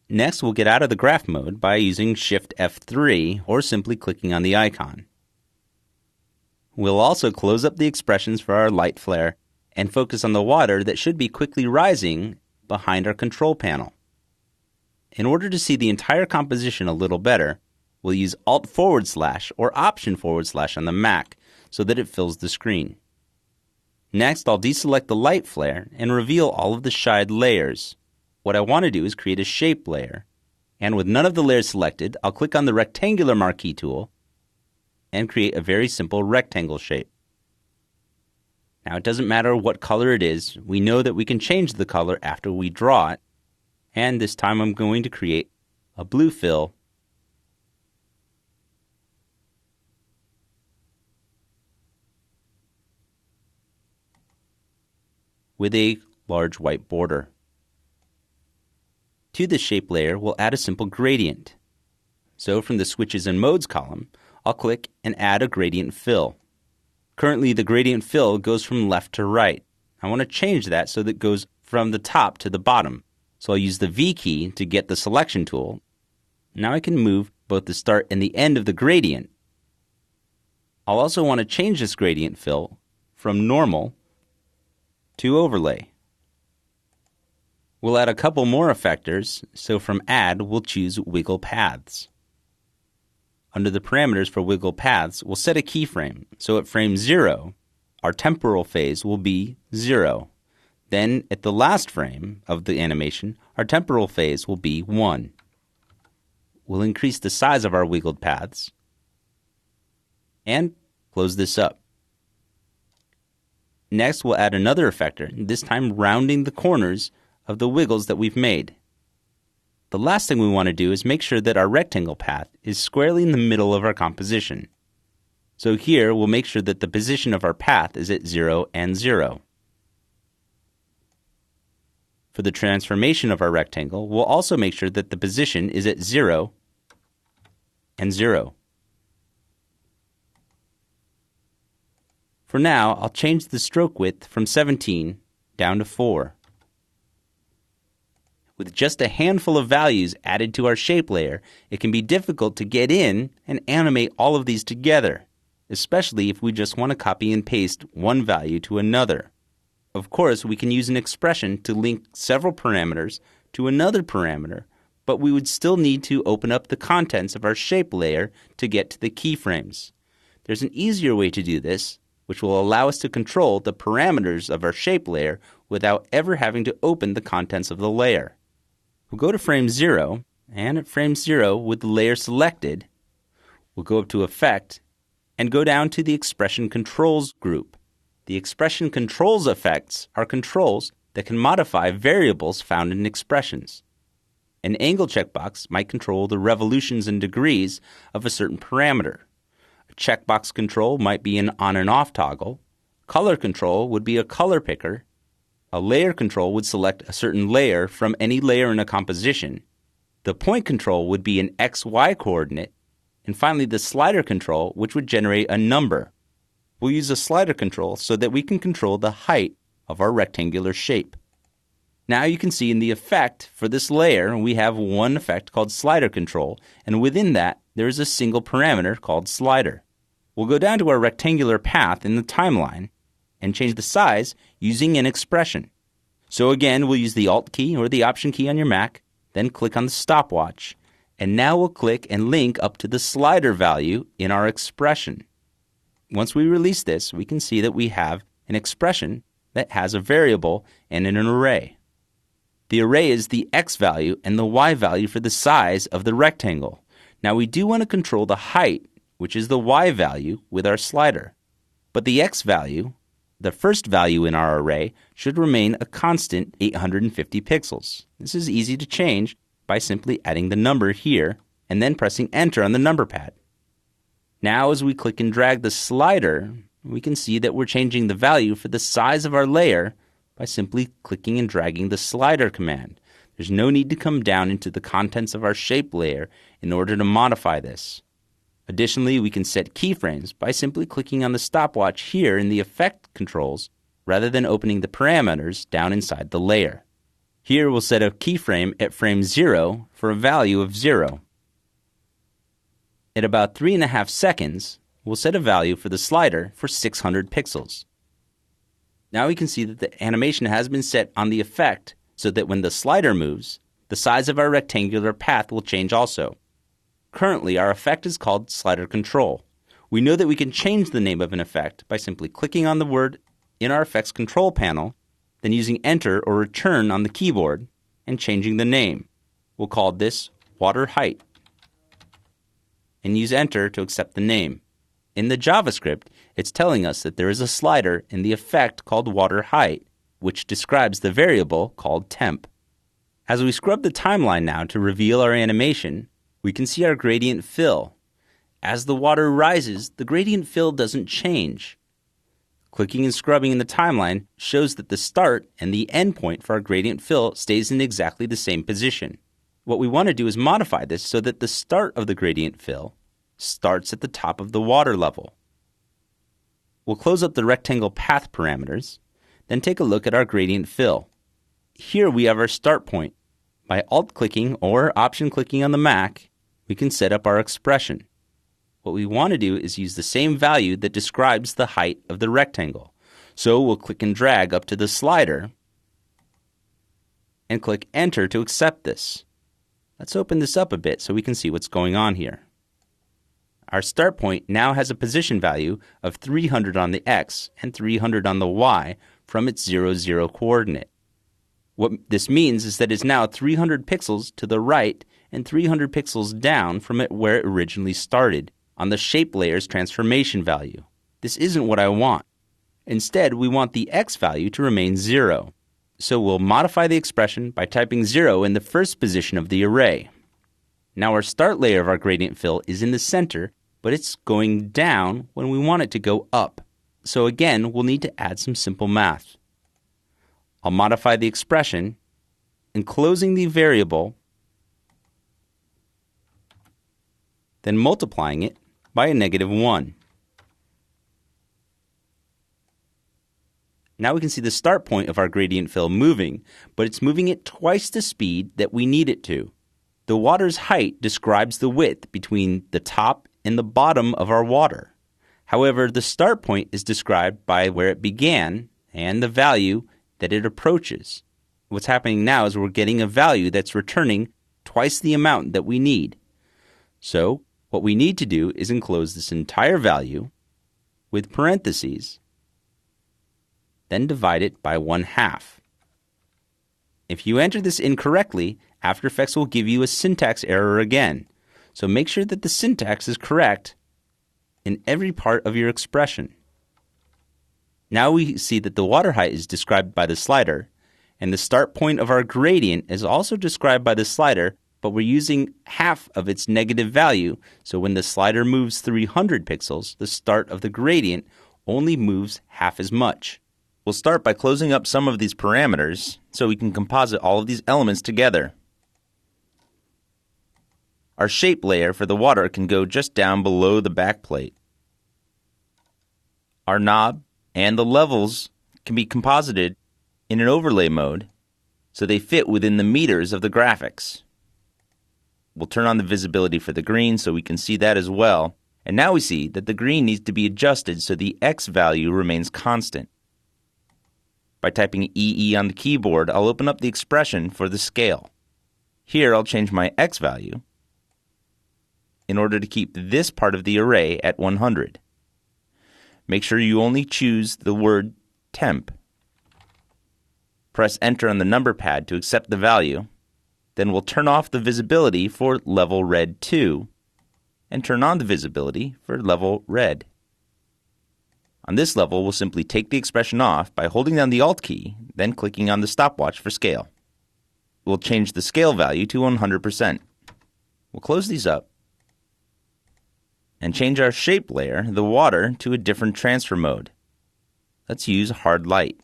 Next, we'll get out of the graph mode by using Shift F3 or simply clicking on the icon. We'll also close up the expressions for our light flare and focus on the water that should be quickly rising behind our control panel. In order to see the entire composition a little better, we'll use Alt// or Option/ on the Mac so that it fills the screen. Next, I'll deselect the light flare and reveal all of the shied layers. What I want to do is create a shape layer, and with none of the layers selected, I'll click on the rectangular marquee tool and create a very simple rectangle shape. Now, it doesn't matter what color it is. We know that we can change the color after we draw it, and this time I'm going to create a blue fill with a large white border. To the shape layer, we'll add a simple gradient. So from the Switches and Modes column, I'll click and add a gradient fill. Currently, the gradient fill goes from left to right. I want to change that so that it goes from the top to the bottom. So I'll use the V key to get the selection tool. Now I can move both the start and the end of the gradient. I'll also want to change this gradient fill from normal to overlay. We'll add a couple more effectors, so from Add, we'll choose Wiggle Paths. Under the parameters for Wiggle Paths, we'll set a keyframe. So at frame 0, our temporal phase will be 0. Then at the last frame of the animation, our temporal phase will be 1. We'll increase the size of our wiggled paths and close this up. Next, we'll add another effector, this time rounding the corners of the wiggles that we've made. The last thing we want to do is make sure that our rectangle path is squarely in the middle of our composition. So here, we'll make sure that the position of our path is at 0 and 0. For the transformation of our rectangle, we'll also make sure that the position is at 0 and 0. For now, I'll change the stroke width from 17 down to 4. With just a handful of values added to our shape layer, it can be difficult to get in and animate all of these together, especially if we just want to copy and paste one value to another. Of course, we can use an expression to link several parameters to another parameter, but we would still need to open up the contents of our shape layer to get to the keyframes. There's an easier way to do this, which will allow us to control the parameters of our shape layer without ever having to open the contents of the layer. We'll go to frame 0, and at frame 0, with the layer selected, we'll go up to Effect and go down to the Expression Controls group. The Expression Controls effects are controls that can modify variables found in expressions. An angle checkbox might control the revolutions and degrees of a certain parameter. A checkbox control might be an on and off toggle. Color control would be a color picker. A layer control would select a certain layer from any layer in a composition. The point control would be an XY coordinate. And finally, the slider control, which would generate a number. We'll use a slider control so that we can control the height of our rectangular shape. Now you can see in the effect for this layer, we have one effect called slider control, and within that, there is a single parameter called slider. We'll go down to our rectangular path in the timeline and change the size using an expression. So again, we'll use the Alt key or the Option key on your Mac, then click on the stopwatch, and now we'll click and link up to the slider value in our expression. Once we release this, we can see that we have an expression that has a variable and an array. The array is the X value and the Y value for the size of the rectangle. Now we do want to control the height, which is the Y value, with our slider. But the X value, the first value in our array, should remain a constant 850 pixels. This is easy to change by simply adding the number here and then pressing Enter on the number pad. Now as we click and drag the slider, we can see that we're changing the value for the size of our layer by simply clicking and dragging the slider command. There's no need to come down into the contents of our shape layer in order to modify this. Additionally, we can set keyframes by simply clicking on the stopwatch here in the Effect controls rather than opening the parameters down inside the layer. Here we'll set a keyframe at frame 0 for a value of 0. At about 3.5 seconds, we'll set a value for the slider for 600 pixels. Now we can see that the animation has been set on the effect so that when the slider moves, the size of our rectangular path will change also. Currently, our effect is called slider control. We know that we can change the name of an effect by simply clicking on the word in our effects control panel, then using Enter or Return on the keyboard and changing the name. We'll call this water height and use Enter to accept the name. In the JavaScript, it's telling us that there is a slider in the effect called water height, which describes the variable called temp. As we scrub the timeline now to reveal our animation, we can see our gradient fill. As the water rises, the gradient fill doesn't change. Clicking and scrubbing in the timeline shows that the start and the end point for our gradient fill stays in exactly the same position. What we want to do is modify this so that the start of the gradient fill starts at the top of the water level. We'll close up the rectangle path parameters, then take a look at our gradient fill. Here we have our start point. By Alt-clicking or Option-clicking on the Mac, we can set up our expression. What we want to do is use the same value that describes the height of the rectangle. So we'll click and drag up to the slider and click Enter to accept this. Let's open this up a bit so we can see what's going on here. Our start point now has a position value of 300 on the X and 300 on the Y from its 0, 0 coordinate. What this means is that it's now 300 pixels to the right and 300 pixels down from where it originally started on the shape layer's transformation value. This isn't what I want. Instead, we want the X value to remain 0. So we'll modify the expression by typing 0 in the first position of the array. Now our start layer of our gradient fill is in the center, but it's going down when we want it to go up. So again, we'll need to add some simple math. I'll modify the expression, enclosing the variable, then multiplying it by a -1. Now we can see the start point of our gradient fill moving, but it's moving at twice the speed that we need it to. The water's height describes the width between the top and the bottom of our water. However, the start point is described by where it began and the value that it approaches. What's happening now is we're getting a value that's returning twice the amount that we need. So what we need to do is enclose this entire value with parentheses, then divide it by 1/2. If you enter this incorrectly, After Effects will give you a syntax error again. So make sure that the syntax is correct in every part of your expression. Now we see that the water height is described by the slider, and the start point of our gradient is also described by the slider, but we're using half of its negative value, so when the slider moves 300 pixels, the start of the gradient only moves half as much. We'll start by closing up some of these parameters so we can composite all of these elements together. Our shape layer for the water can go just down below the backplate. Our knob and the levels can be composited in an overlay mode so they fit within the meters of the graphics. We'll turn on the visibility for the green so we can see that as well. And now we see that the green needs to be adjusted so the X value remains constant. By typing EE on the keyboard, I'll open up the expression for the scale. Here I'll change my X value in order to keep this part of the array at 100. Make sure you only choose the word temp. Press Enter on the number pad to accept the value. Then we'll turn off the visibility for level red 2 and turn on the visibility for level red. On this level, we'll simply take the expression off by holding down the Alt key, then clicking on the stopwatch for scale. We'll change the scale value to 100%. We'll close these up and change our shape layer, the water, to a different transfer mode. Let's use hard light.